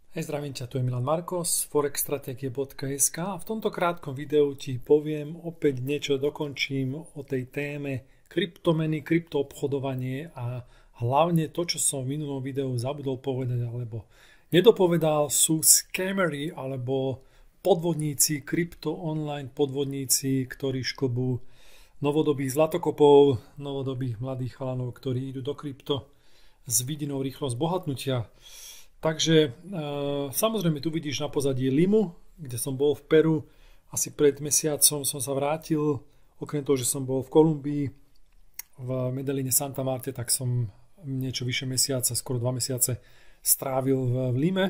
Hej, zdravím ťa, tu je Milan Marko z forexstrategie.sk a v tomto krátkom videu ti poviem opäť niečo, dokončím o tej téme kryptomeny, kryptoobchodovanie a hlavne to, čo som v minulom videu zabudol povedať alebo nedopovedal, sú scamery alebo podvodníci, krypto online podvodníci, ktorí šklbú novodobých zlatokopov, novodobých mladých chalanov, ktorí idú do krypto s vidinou rýchlosť bohatnutia. Takže samozrejme tu vidíš na pozadí Limu, kde som bol v Peru. Asi pred mesiacom som sa vrátil. Okrem toho, že som bol v Kolumbii, v Medellíne Santa Marte, tak som niečo vyše mesiaca, skoro 2 mesiace strávil v Lime.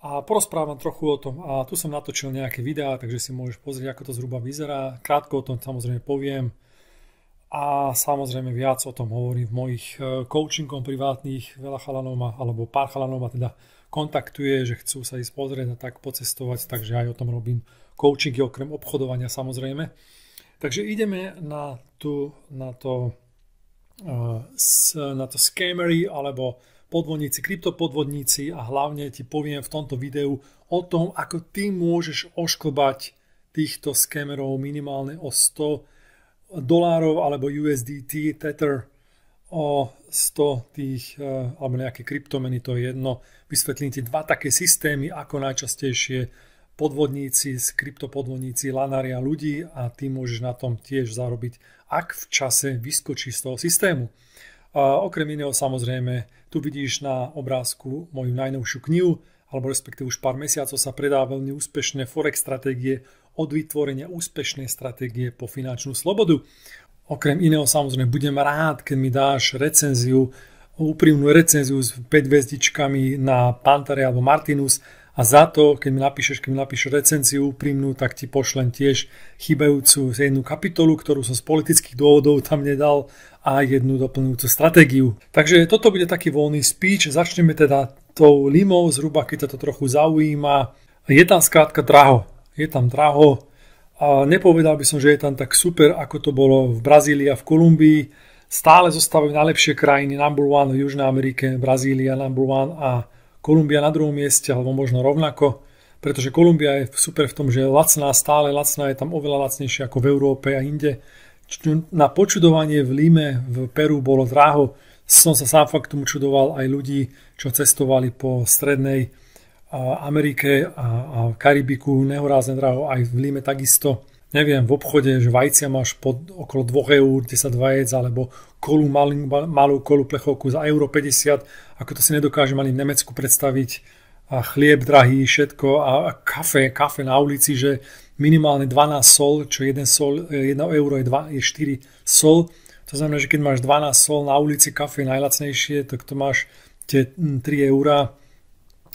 A porozprávam trochu o tom. A tu som natočil nejaké videá, takže si môžeš pozrieť, ako to zhruba vyzerá. Krátko o tom samozrejme poviem. A samozrejme viac o tom hovorím v mojich coachingom privátnych. Veľa chalanov ma, alebo pár chalanov ma teda kontaktuje, že chcú sa ísť pozrieť a tak pocestovať, takže aj o tom robím coachingy okrem obchodovania samozrejme. Takže ideme na to scamery alebo podvodníci, kryptopodvodníci a hlavne ti poviem v tomto videu o tom, ako ty môžeš ošklbať týchto scammerov minimálne o $100 alebo USDT, Tether o 100 tých, alebo nejaké kryptomeny, to je jedno. Vysvetlím ti dva také systémy, ako najčastejšie podvodníci, kryptopodvodníci lanária ľudí a ty môžeš na tom tiež zarobiť, ak v čase vyskočí z toho systému. A okrem iného samozrejme, tu vidíš na obrázku moju najnovšiu knihu, alebo respektíve už pár mesiacov sa predá veľmi úspešné Forex stratégie od vytvorenia úspešnej stratégie po finančnú slobodu. Okrem iného samozrejme budem rád, keď mi dáš recenziu, úprimnú recenziu s 5 hviezdičkami na Pantare alebo Martinus a za to, keď mi napíšeš recenziu úprimnú, tak ti pošlem tiež chýbajúcu jednu kapitolu, ktorú som z politických dôvodov tam nedal a jednu doplňujúcu stratégiu. Takže toto bude taký voľný speech. Začneme teda tou Limou, zhruba keď to trochu zaujíma. Je tam skrátka draho. Je tam draho a nepovedal by som, že je tam tak super, ako to bolo v Brazílii a v Kolumbii. Stále zostávajú najlepšie krajiny, number one v Južnej Amerike, Brazília number one a Kolumbia na druhom mieste, alebo možno rovnako, pretože Kolumbia je super v tom, že je lacná, stále lacná, je tam oveľa lacnejšia ako v Európe a inde. Na počudovanie v Lime, v Peru bolo draho, som sa sám fakt tomu čudoval aj ľudí, čo cestovali po strednej Amerike a Karibiku, nehorázne draho, aj v Lime takisto. Neviem, v obchode, že vajcia máš okolo 2 eur, 10 vajec, alebo malú kolu plechovku za euro 50, ako to si nedokážem ani v Nemecku predstaviť. A chlieb drahý, všetko a kafe na ulici, že minimálne 12 sol, čo 1 euro je 4 sol. To znamená, že keď máš 12 sol na ulici, kafe najlacnejšie, tak to máš tie 3 eurá.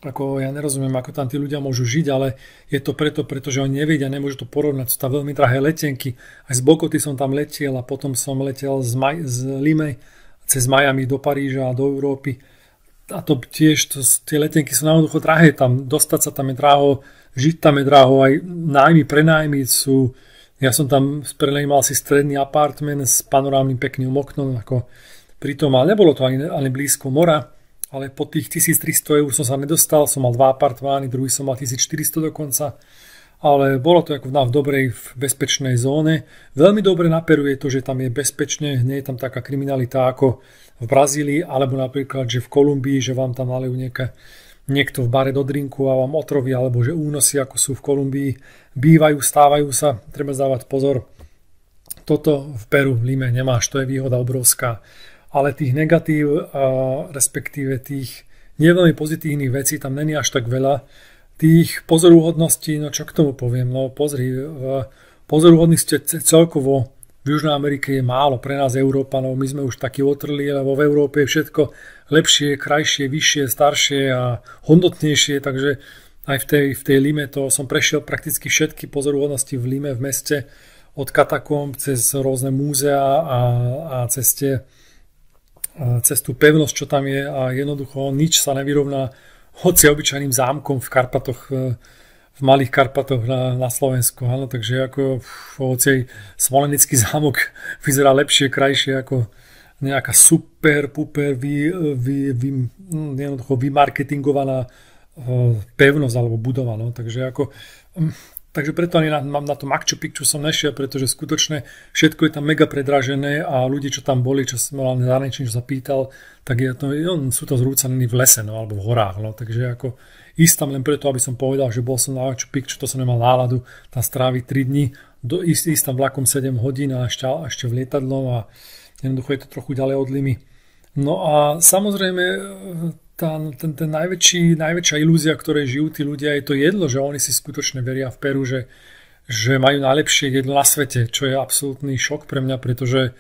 Ako ja nerozumiem, ako tam tí ľudia môžu žiť, ale je to pretože oni nevedia, nemôžu to porovnať. Sú tam veľmi drahé letenky. Aj z Bogoty som tam letiel a potom som letel z Lime cez Miami do Paríža a do Európy. A to tiež, tie letenky sú naozaj drahé. Tam dostať sa tam je draho, žiť tam je draho, aj nájmy, prenájmy sú. Ja som tam prenajímal si stredný apartment s panorámnym pekným oknom, ako pritom, ale nebolo to ani blízko mora. Ale po tých 1300 eur som sa nedostal, som mal 2 apartmány, druhý som mal 1400 dokonca, ale bolo to ako v dobrej, v bezpečnej zóne. Veľmi dobre na Peru je to, že tam je bezpečne, nie je tam taká kriminalita ako v Brazílii, alebo napríklad, že v Kolumbii, že vám tam nalejú niekto v bare do drinku a vám otroví, alebo že únosy, ako sú v Kolumbii, bývajú, stávajú sa, treba dávať pozor. Toto v Peru, v Lime nemáš, to je výhoda obrovská. Ale tých negatív, respektíve tých neveľmi pozitívnych vecí tam není až tak veľa. Tých pozorúhodností, no čo k tomu poviem, no pozri, pozorúhodných celkovo v Južnej Amerike je málo, pre nás Európanov, my sme už takí otrli, lebo v Európe je všetko lepšie, krajšie, vyššie, staršie a hodnotnejšie, takže aj v tej Lime to som prešiel prakticky všetky pozorúhodnosti v Lime, v meste, od katakomb cez rôzne múzea a cez tú pevnosť, čo tam je a jednoducho nič sa nevyrovná hoci obyčajným zámkom v Karpatoch, v Malých Karpatoch na Slovensku. Áno, takže ako hoci Smolenický zámok vyzerá lepšie, krajšie ako nejaká super, puper, jednoducho vymarketingovaná pevnosť alebo budova. No. Takže preto ani mám na to Machu Picchu som nešiel, pretože skutočne všetko je tam mega predražené a ľudí, čo tam boli, čo som mal zahraničný, čo sa pýtal, tak sú to zrúcanení v lese, no, alebo v horách. No. Takže ako ísť tam len preto, aby som povedal, že bol som na Machu Picchu, to som nemal náladu, tam stráviť 3 dní, ísť tam vlakom 7 hodín a ešte v lietadlom a jednoducho je to trochu ďalej od Limy. No a samozrejme ten najväčšia ilúzia, ktorej žijú tí ľudia, je to jedlo, že oni si skutočne veria v Peru, že majú najlepšie jedlo na svete, čo je absolútny šok pre mňa, pretože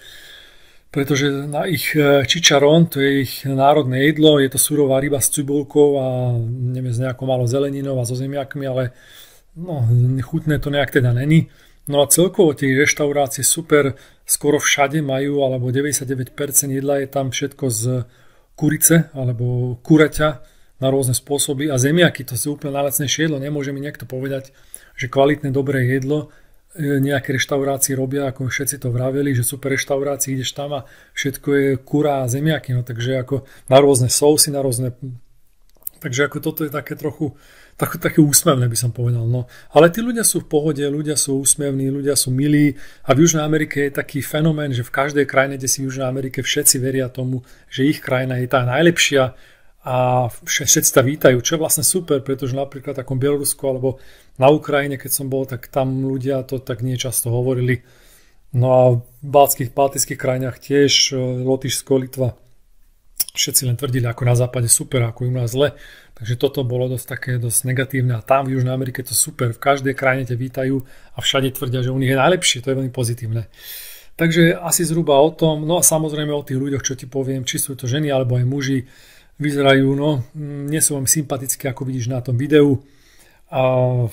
na ich čičarón, to je ich národné jedlo, je to surová ryba s cibulkou a neviem, s nejakou malou zeleninou a so zemiakmi, ale no, chutné to nejak teda není. No a celkovo tie reštaurácie super, skoro všade majú, alebo 99% jedla je tam všetko z kurice alebo kuraťa na rôzne spôsoby a zemiaky, to sú úplne najlacnejšie jedlo. Nemôže mi niekto povedať, že kvalitné, dobré jedlo nejaké reštaurácie robia, ako všetci to vraveli, že super reštaurácie, ideš tam a všetko je kura a zemiaky, no takže ako na rôzne sousy, na rôzne... Takže ako toto je také trochu také úsmevné, by som povedal. No. Ale tí ľudia sú v pohode, ľudia sú úsmevní, ľudia sú milí a v Južnej Amerike je taký fenomén, že v každej krajine, kde si v Južnej Amerike všetci veria tomu, že ich krajina je tá najlepšia a všetci ta vítajú, čo je vlastne super, pretože napríklad takom Bielorusku alebo na Ukrajine, keď som bol, tak tam ľudia to tak nie často hovorili. No a v baltských krajinách tiež, Lotyšsko, Litva, všetci len tvrdili, ako na západe super, ako u nás zle. Takže toto bolo dosť negatívne a tam v Južnej Amerike to super. V každej krajine te vítajú a všade tvrdia, že u nich je najlepšie. To je veľmi pozitívne. Takže asi zhruba o tom. No a samozrejme o tých ľuďoch, čo ti poviem, či sú to ženy alebo aj muži, vyzerajú, no, nie sú veľmi sympatické, ako vidíš na tom videu. A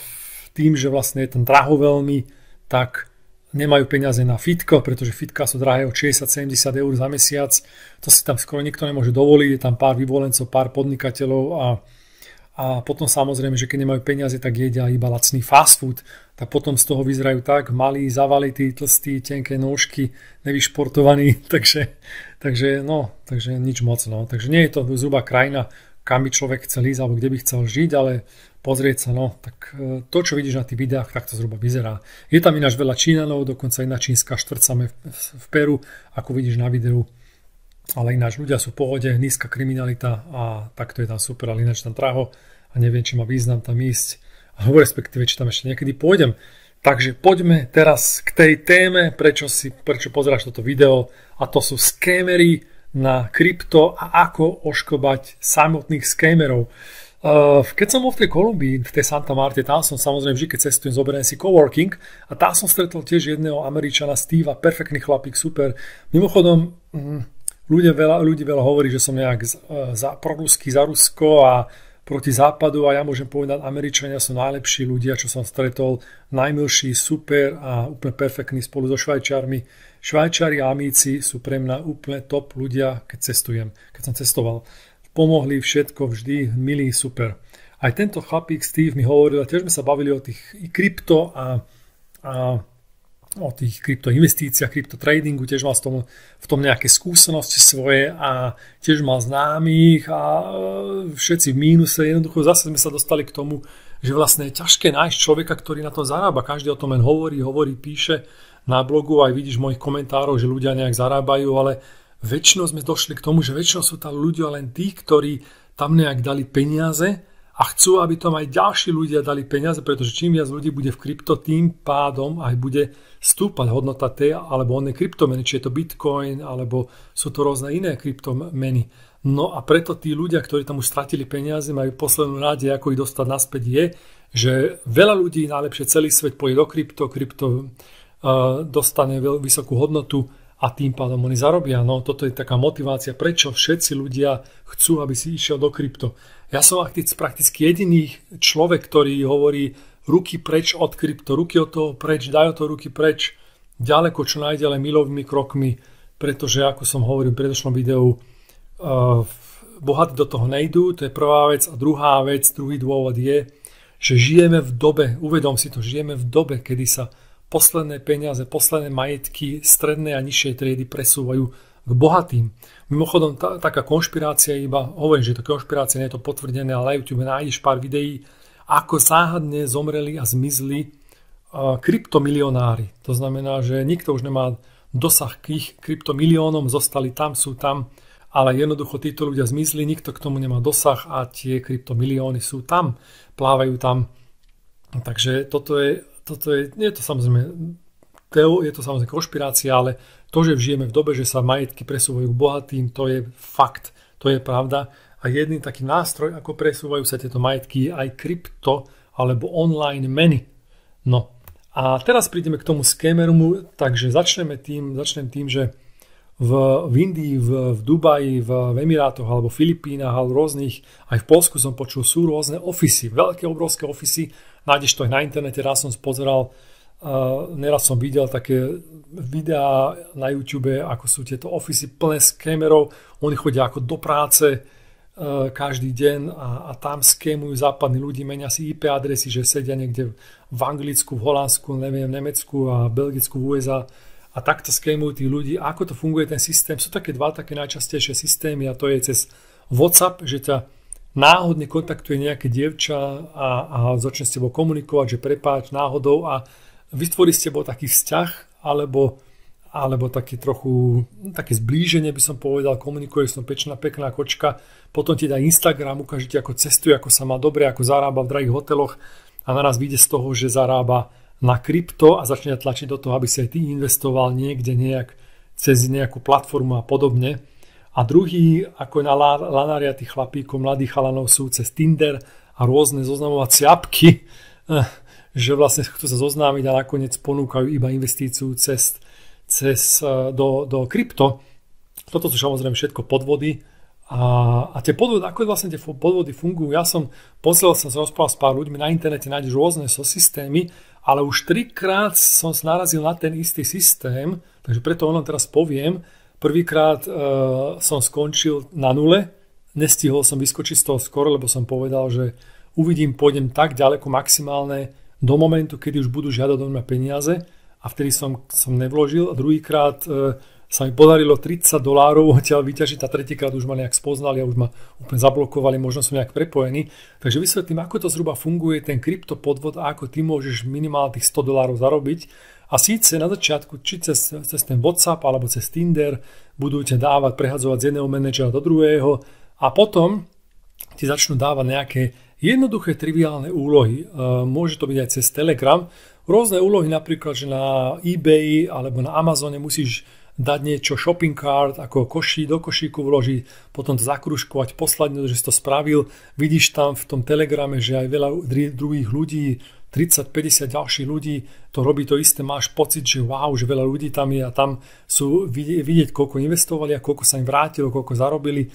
tým, že vlastne je ten draho veľmi, tak nemajú peniaze na fitko, pretože fitka sú drahé od 60-70 eur za mesiac. To si tam skoro nikto nemôže dovoliť. Je tam pár vyvolencov, pár podnikateľov a potom samozrejme, že keď nemajú peniaze, tak jedia iba lacný fast food. Tak potom z toho vyzerajú tak malí, zavalití, tlstí, tenké nôžky, nevyšportovaní. Takže nič moc. No. Takže nie je to zhruba krajina, kam by človek chcel ísť alebo kde by chcel žiť, ale pozrieť sa, no, tak to, čo vidíš na tých videách, tak to zhruba vyzerá. Je tam ináč veľa Čínanov, dokonca jedna čínska štvrť v Peru, ako vidíš na videu. Ale ináč ľudia sú v pohode, nízka kriminalita a takto je tam super, ale ináč tam draho a neviem, či má význam tam ísť, alebo respektíve, či tam ešte niekedy pôjdem. Takže poďme teraz k tej téme, prečo pozeráš toto video, a to sú skémery na krypto a ako ošklbať samotných skémerov. Keď som bol v tej Kolumbii, v tej Santa Marte, tam som samozrejme vždy, keď cestujem, zoberiem si coworking a tam som stretol tiež jedného Američana, Steva, perfektný chlapík, super. Mimochodom, ľudí veľa hovorí, že som nejak proruský za Rusko a proti západu a ja môžem povedať, Američania sú najlepší ľudia, čo som stretol, najmilší, super a úplne perfektní spolu so Švajčiarmi. Švajčiari a Amíci sú pre mňa úplne top ľudia, keď som cestoval. Pomohli všetko vždy, milý, super. Aj tento chlapík Steve mi hovoril, a tiež sme sa bavili o tých krypto a o tých kryptoinvestíciách, kryptotradingu, tiež mal v tom nejaké skúsenosti svoje a tiež mal známych a všetci v mínuse. Jednoducho zase sme sa dostali k tomu, že vlastne je ťažké nájsť človeka, ktorý na to zarába. Každý o tom len hovorí, píše na blogu, aj vidíš v mojich komentároch, že ľudia nejak zarábajú, ale väčšinou sme došli k tomu, že väčšinou sú tam ľudia len tí, ktorí tam nejak dali peniaze a chcú, aby tam aj ďalší ľudia dali peniaze, pretože čím viac ľudí bude v krypto, tým pádom aj bude stúpať hodnota tej alebo onej kryptomeny, či je to Bitcoin, alebo sú to rôzne iné kryptomeny. No a preto tí ľudia, ktorí tam už stratili peniaze, majú poslednú nádej, ako ich dostať naspäť, je, že veľa ľudí, najlepšie celý svet pôjde do krypto dostane vysokú hodnotu a tým pádom oni zarobia. No toto je taká motivácia, prečo všetci ľudia chcú, aby si išiel do krypto. Ja som prakticky jediný človek, ktorý hovorí ruky preč od krypto, ruky od toho preč, daj od toho ruky preč, ďaleko čo najďalej milovými krokmi, pretože ako som hovoril v predošlom videu, bohatí do toho nejdú, to je prvá vec, a druhá vec, druhý dôvod je, že žijeme v dobe, uvedom si to, žijeme v dobe, kedy sa posledné peniaze, posledné majetky strednej a nižšej triedy presúvajú k bohatým. Mimochodom, taká konšpirácia, iba hovorím, že to konšpirácia, nie je to potvrdené, ale na YouTube nájdeš pár videí, ako záhadne zomreli a zmizli kryptomilionári. To znamená, že nikto už nemá dosah k ich kryptomiliónom, zostali tam, sú tam, ale jednoducho títo ľudia zmizli, nikto k tomu nemá dosah a tie kryptomilióny sú tam, plávajú tam. Takže je to samozrejme konšpirácia, ale to, že žijeme v dobe, že sa majetky presúvajú k bohatým, to je fakt, to je pravda. A jedný taký nástroj, ako presúvajú sa tieto majetky, je aj krypto alebo online meny. No a teraz prídeme k tomu skémeru, takže začnem tým, že v Indii, v Dubaji, v Emirátoch alebo Filipínach alebo rôznych, aj v Poľsku som počul, sú rôzne ofisy, veľké, obrovské ofisy, nájdeš to aj na internete, raz som pozeral, neraz som videl také videá na YouTube, ako sú tieto ofisy plné skémerov, oni chodia ako do práce každý deň a tam skémujú západní ľudí, menia si IP adresy, že sedia niekde v Anglicku, v Holandsku, neviem, v Nemecku a Belgicku, v USA a takto skémujú tých ľudí. Ako to funguje ten systém? Sú také dva také najčastejšie systémy a to je cez WhatsApp, že ťa náhodne kontaktuje nejaké dievča a začne s tebou komunikovať, že prepáč náhodou a vytvorí s tebou taký vzťah alebo také zblíženie, by som povedal, komunikuje s tom pekná kočka, potom ti dá Instagram, ukáže ti, ako cestuje, ako sa má dobre, ako zarába v drahých hoteloch a naraz vyjde z toho, že zarába na krypto a začne tlačiť do toho, aby si aj ty investoval niekde cez nejakú platformu a podobne. A druhý, ako na lanária tých chlapíkov, mladých chalanov sú cez Tinder a rôzne zoznamovacie apky, že vlastne chcú sa zoznámiť a nakoniec ponúkajú iba investíciu do krypto. Toto sú samozrejme všetko podvody. A tie podvody, ako vlastne tie podvody fungujú? Ja som rozprával s pár ľuďmi, na internete nájdeš rôzne systémy, ale už 3-krát som narazil na ten istý systém, takže preto ono teraz poviem. Prvýkrát som skončil na nule, nestihol som vyskočiť z toho skoro, lebo som povedal, že pôjdem tak ďaleko maximálne do momentu, kedy už budú žiadať do mňa peniaze a vtedy som nevložil. A druhýkrát sa mi podarilo $30 odtiaľ vyťažiť a tretíkrát už ma nejak spoznali a už ma úplne zablokovali, možno som nejak prepojený. Takže vysvetlím, ako to zhruba funguje ten kryptopodvod a ako ty môžeš minimálne tých $100 zarobiť. A síce na začiatku, či cez ten WhatsApp alebo cez Tinder budú ťa dávať, prehadzovať z jedného manažera do druhého a potom ti začnú dávať nejaké jednoduché, triviálne úlohy. Môže to byť aj cez Telegram. Rôzne úlohy, napríklad, že na eBay alebo na Amazone musíš dať niečo, shopping cart, ako do košíku vložiť, potom to zakružkovať, poslať, že si to spravil. Vidíš tam v tom Telegrame, že aj veľa druhých ľudí, 30-50 ďalších ľudí to robí to isté, máš pocit, že wow, že veľa ľudí tam je a tam sú vidieť, koľko investovali a koľko sa im vrátilo, koľko zarobili,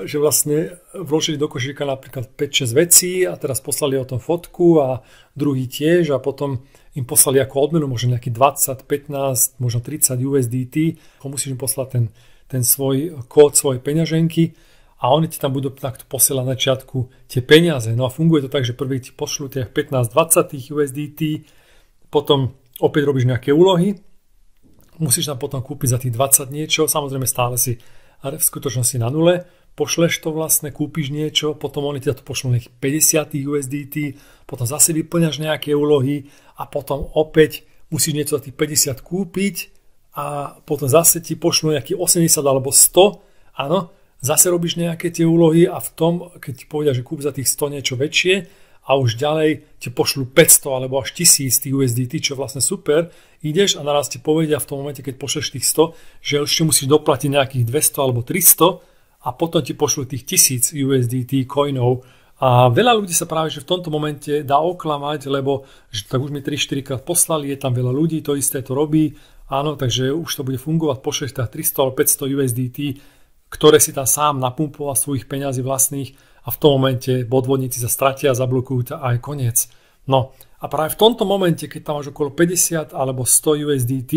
že vlastne vložili do košíka napríklad 5-6 vecí a teraz poslali o tom fotku a druhý tiež a potom im poslali ako odmenu možno nejaký 20, 15, možno 30 USDT, musíš im poslať ten svoj kód svojej peňaženky a oni ti tam budú takto posielať na začiatku tie peniaze. No a funguje to tak, že prvý ti pošlú tých 15-20 USDT, potom opäť robíš nejaké úlohy, musíš tam potom kúpiť za tých 20 niečo, samozrejme stále si v skutočnosti na nule, pošleš to vlastne, kúpiš niečo, potom oni ti to pošlú nejakých 50 USDT, potom zase vyplňaš nejaké úlohy a potom opäť musíš niečo za tých 50 kúpiť a potom zase ti pošlú nejakých 80 alebo 100, áno, zase robíš nejaké tie úlohy a v tom, keď ti povedia, že kúp za tých 100 niečo väčšie a už ďalej ti pošlú 500 alebo až 1000 tých USDT, čo je vlastne super, ideš a naraz ti povedia v tom momente, keď pošleš tých 100, že ešte musíš doplatiť nejakých 200 alebo 300 a potom ti pošlú tých 1000 USDT coinov. A veľa ľudí sa práve že v tomto momente dá oklamať, lebo že tak už mi 3-4 krát poslali, je tam veľa ľudí, to isté to robí, áno, takže už to bude fungovať, pošleš tak 300 alebo 500 USDT, ktoré si tam sám napumpoval svojich peňazí vlastných a v tom momente podvodníci sa stratia, zablokujú ťa a je koniec. No a práve v tomto momente, keď tam máš okolo 50 alebo 100 USDT,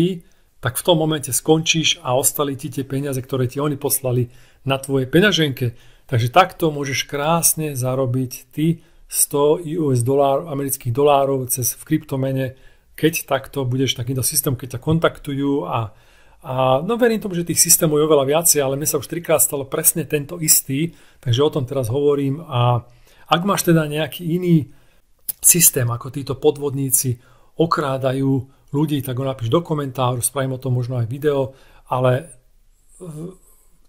tak v tom momente skončíš a ostali ti tie peniaze, ktoré ti oni poslali na tvojej peňaženke. Takže takto môžeš krásne zarobiť ty 100 amerických dolárov v kryptomene, keď takto budeš takýto systém, keď ťa kontaktujú a A no verím tomu, že tých systémov je oveľa viacej, ale mne sa už trikrát stalo presne tento istý, takže o tom teraz hovorím. A ak máš teda nejaký iný systém, ako títo podvodníci okrádajú ľudí, tak ho napíš do komentáru, spravím o tom možno aj video, ale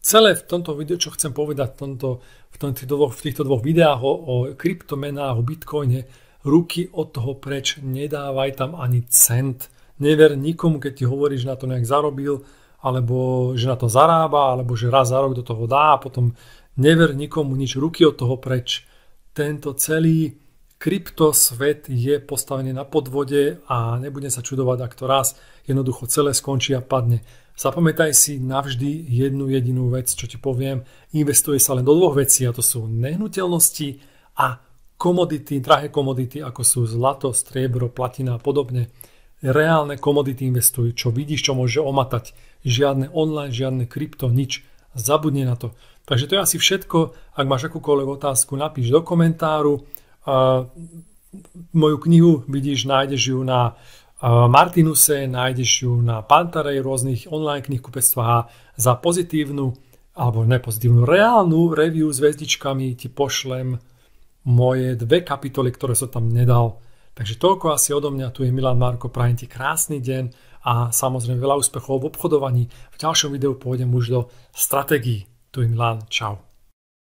celé v tomto videu, čo chcem povedať v týchto dvoch videách o kryptomenách, o bitcoine, ruky od toho preč, nedávaj tam ani cent. Never nikomu, keď ti hovorí, že na to nejak zarobil, alebo že na to zarába, alebo že raz za rok do toho dá a potom never nikomu nič, ruky od toho preč. Tento celý kryptosvet je postavený na podvode a nebudem sa čudovať, ak to raz jednoducho celé skončí a padne. Zapamätaj si navždy jednu jedinú vec, čo ti poviem. Investuje sa len do dvoch vecí, a to sú nehnuteľnosti a komodity, drahé komodity, ako sú zlato, striebro, platina a podobne. Reálne komodity investujú, čo vidíš, čo môže omatať. Žiadne online, žiadne krypto, nič. Zabudni na to. Takže to je asi všetko. Ak máš akúkoľvek otázku, napíš do komentáru. Moju knihu vidíš, nájdeš ju na Martinuse, nájdeš ju na Pantarej, rôznych online knihkupectvách a za pozitívnu, alebo nepozitívnu, reálnu review s hviezdičkami ti pošlem moje 2 kapitoly, ktoré som tam nedal. Takže toľko asi odo mňa, tu je Milan Marko, prajem ti krásny deň a samozrejme veľa úspechov v obchodovaní. V ďalšom videu pôjdem už do stratégií. Tu je Milan, čau.